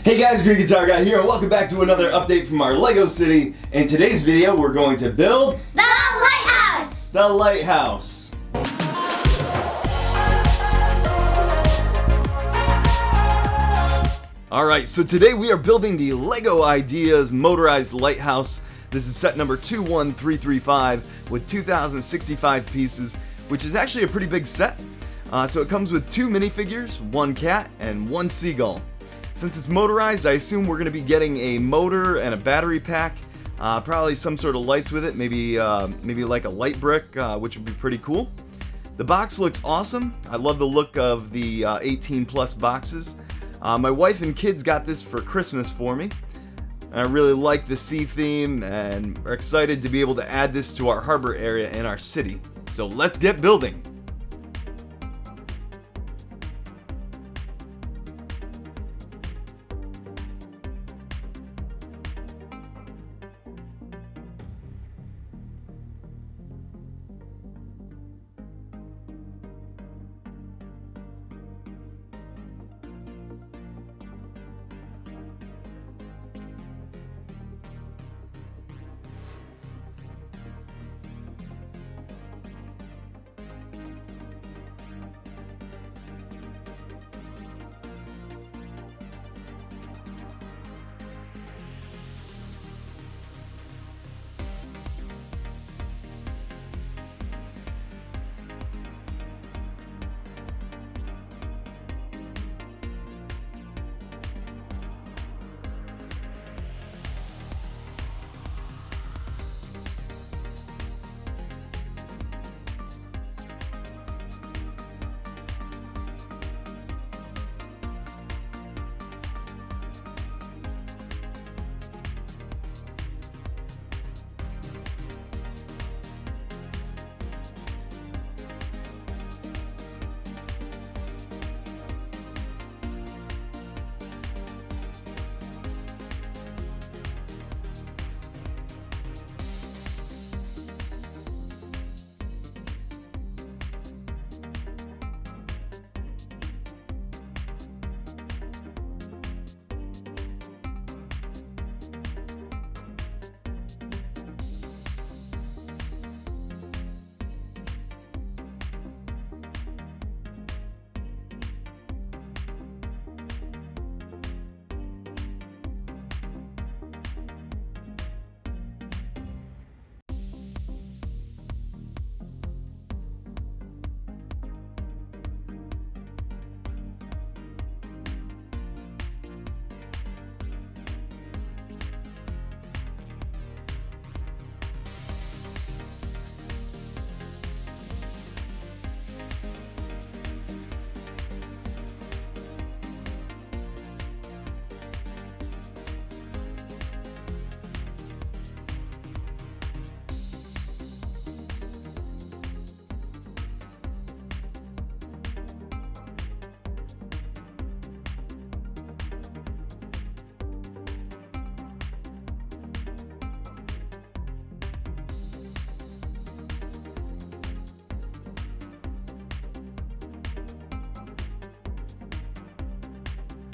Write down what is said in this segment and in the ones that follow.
Hey guys, GreenGuitarGuy here, and welcome back to another update from our Lego City. In today's video, we're going to build the Lighthouse! The Lighthouse. Alright, so today we are building the Lego Ideas Motorized Lighthouse. This is set number 21335 with 2,065 pieces, which is actually a pretty big set. So it comes with 2 minifigures, 1 cat, and 1 seagull. Since it's motorized, I assume we're going to be getting a motor and a battery pack, probably some sort of lights with it, maybe like a light brick, which would be pretty cool. The box looks awesome. I love the look of the 18 plus boxes. My wife and kids got this for Christmas for me. I really like the sea theme and are excited to be able to add this to our harbor area in our city. So let's get building.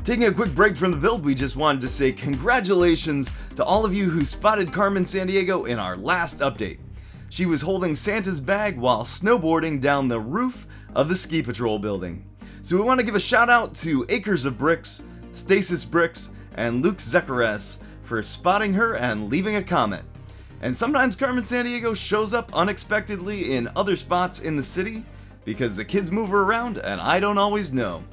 Taking a quick break from the build, we just wanted to say congratulations to all of you who spotted Carmen Sandiego in our last update. She was holding Santa's bag while snowboarding down the roof of the Ski Patrol building. So we want to give a shout out to Acres of Bricks, Stasis Bricks, and Luke Zekares for spotting her and leaving a comment. And sometimes Carmen Sandiego shows up unexpectedly in other spots in the city because the kids move her around and I don't always know.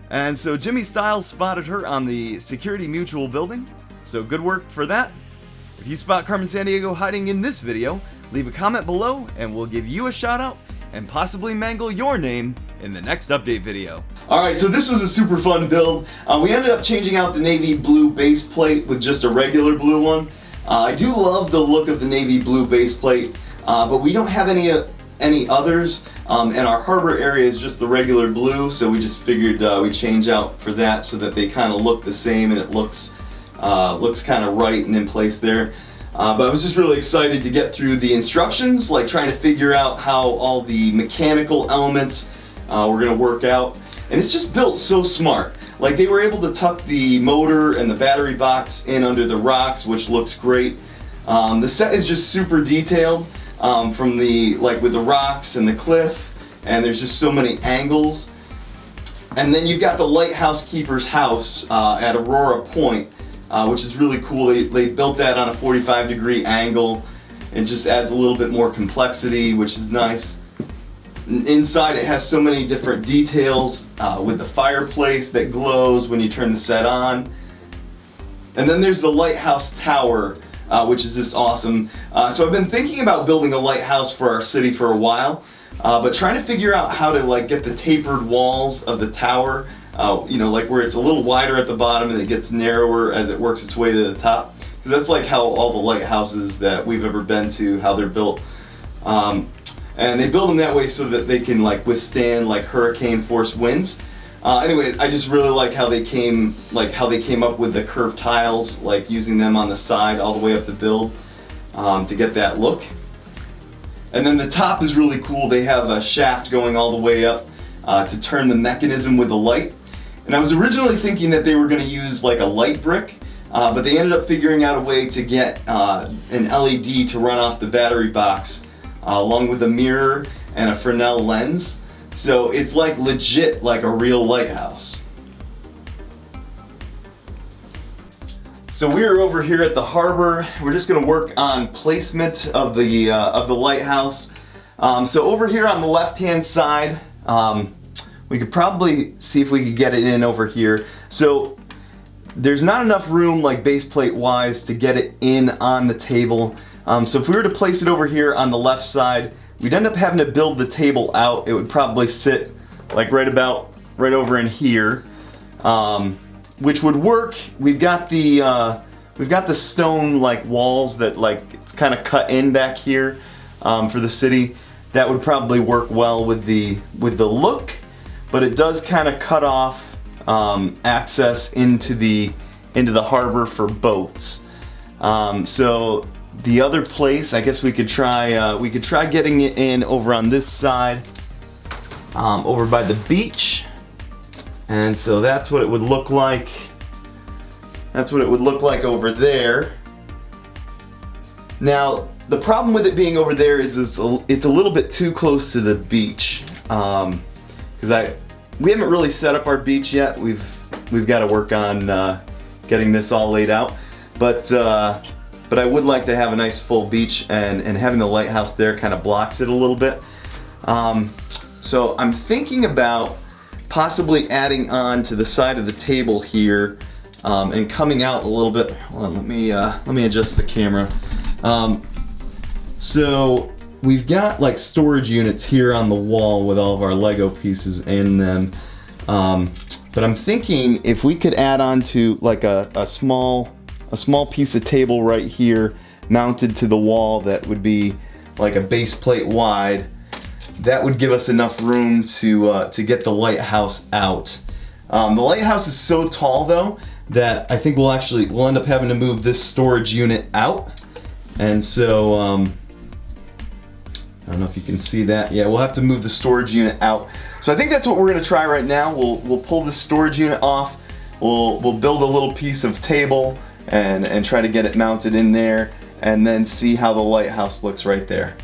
And so Jimmy Styles spotted her on the Security Mutual building, so good work for that. If you spot Carmen Sandiego hiding in this video, leave a comment below and we'll give you a shout out and possibly mangle your name in the next update video. Alright, so this was a super fun build. We ended up changing out the navy blue base plate with just a regular blue one. I do love the look of the navy blue base plate, but we don't have any others, and our harbor area is just the regular blue, so we just figured we'd change out for that so that they kind of look the same and it looks kind of right and in place there. But I was just really excited to get through the instructions, like trying to figure out how all the mechanical elements were going to work out. And it's just built so smart. Like, they were able to tuck the motor and the battery box in under the rocks, which looks great. The set is just super detailed, from with the rocks and the cliff, and there's just so many angles. And then you've got the lighthouse keeper's house at Aurora Point, which is really cool. They built that on a 45-degree angle. It just adds a little bit more complexity, which is nice. Inside it has so many different details with the fireplace that glows when you turn the set on. And then there's the lighthouse tower, which is just awesome. So I've been thinking about building a lighthouse for our city for a while, but trying to figure out how to get the tapered walls of the tower, where it's a little wider at the bottom and it gets narrower as it works its way to the top. Because that's like how all the lighthouses that we've ever been to, how they're built. And they build them that way so that they can withstand hurricane force winds. Anyway, I just really like how they came up with the curved tiles, using them on the side all the way up the build to get that look. And then the top is really cool. They have a shaft going all the way up to turn the mechanism with the light. And I was originally thinking that they were going to use a light brick, but they ended up figuring out a way to get an LED to run off the battery box, along with a mirror and a Fresnel lens. So it's legit like a real lighthouse. So we're over here at the harbor. We're just gonna work on placement of the lighthouse. So over here on the left-hand side, we could probably see if we could get it in over here. So there's not enough room base plate wise to get it in on the table. So if we were to place it over here on the left side, we'd end up having to build the table out. It would probably sit right over in here, which would work. We've got the stone walls that it's kind of cut in back here for the city. That would probably work well with the look, but it does kind of cut off access into the harbor for boats. So the other place, I guess we could try getting it in over on this side, over by the beach. And so that's what it would look like. That's what it would look like over there. Now, the problem with it being over there is it's a little bit too close to the beach. Because we haven't really set up our beach yet. We've got to work on getting this all laid out. But I would like to have a nice full beach, and having the lighthouse there kind of blocks it a little bit. So I'm thinking about possibly adding on to the side of the table here, and coming out a little bit. Hold on, let me adjust the camera. So we've got storage units here on the wall with all of our Lego pieces in them. But I'm thinking if we could add on to a small piece of table right here mounted to the wall that would be a base plate wide, that would give us enough room to get the lighthouse out. The lighthouse is so tall though that I think we'll end up having to move this storage unit out. And so I don't know if you can see that. Yeah, we'll have to move the storage unit out. So I think that's what we're gonna try right now. We'll pull the storage unit off. We'll build a little piece of table and try to get it mounted in there, and then see how the lighthouse looks right there.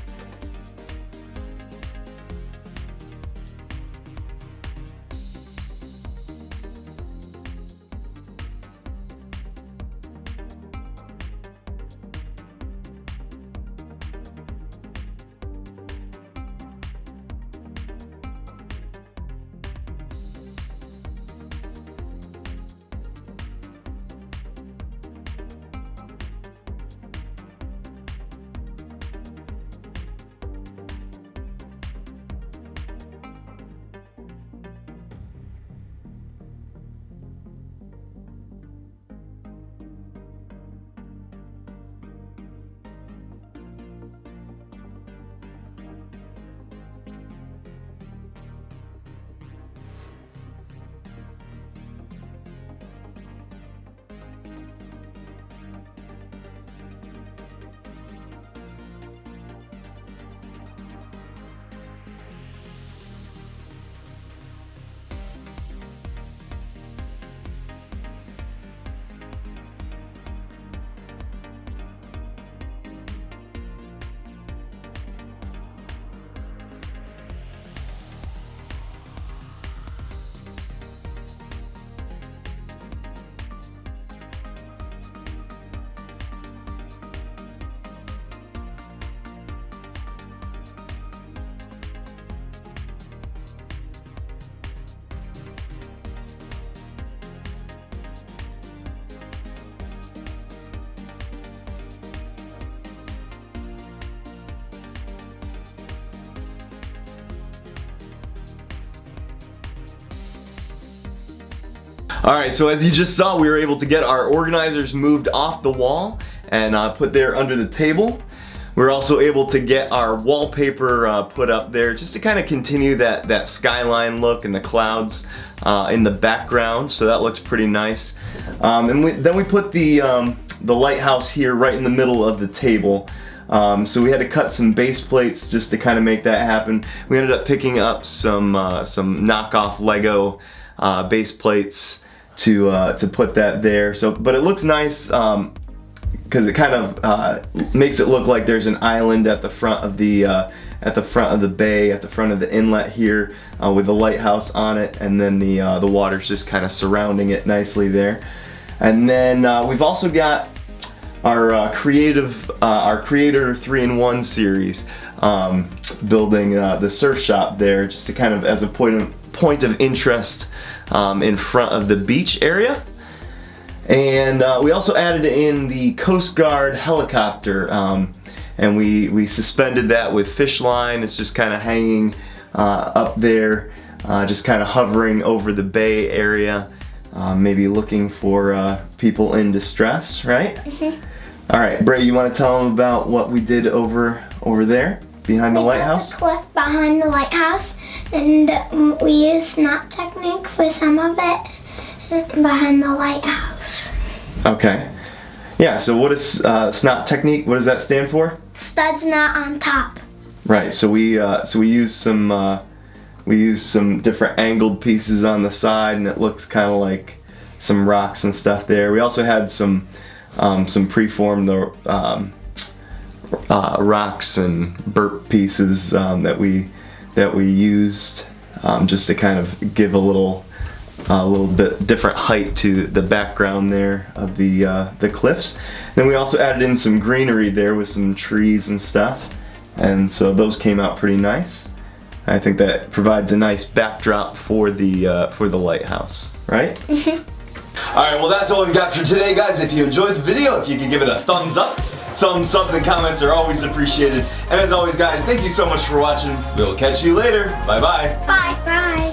Alright, so as you just saw, we were able to get our organizers moved off the wall and put there under the table. We were also able to get our wallpaper put up there just to kind of continue that skyline look and the clouds in the background, so that looks pretty nice. And then we put the lighthouse here right in the middle of the table. So we had to cut some base plates just to kind of make that happen. We ended up picking up some knockoff Lego base plates to put that there. So, but it looks nice because it kind of makes it look like there's an island at the front of the bay, at the front of the inlet here, with the lighthouse on it, and then the water's just kind of surrounding it nicely there. And then we've also got our Creator 3-in-1 series, building the surf shop there, just to kind of as a point of interest in front of the beach area. And we also added in the Coast Guard helicopter, and we suspended that with fish line. It's just kind of hanging up there, just kind of hovering over the bay area, maybe looking for people in distress, right? Mm-hmm. All right, Bray, you want to tell them about what we did over there behind the lighthouse? We built a cliff behind the lighthouse, and we used snap technique for some of it behind the lighthouse. Okay. Yeah, so what is snap technique? What does that stand for? Studs not on top. Right, so we used some different angled pieces on the side, and it looks kind of like some rocks and stuff there. We also had some preformed rocks and burp pieces that we used just to kind of give a little bit different height to the background there of the cliffs. Then we also added in some greenery there with some trees and stuff, and so those came out pretty nice. I think that provides a nice backdrop for the lighthouse, right? Mm-hmm. Alright, well that's all we've got for today, guys. If you enjoyed the video, if you could give it a thumbs up. Thumbs, subs, and comments are always appreciated. And as always, guys, thank you so much for watching. We'll catch you later. Bye-bye. Bye. Bye.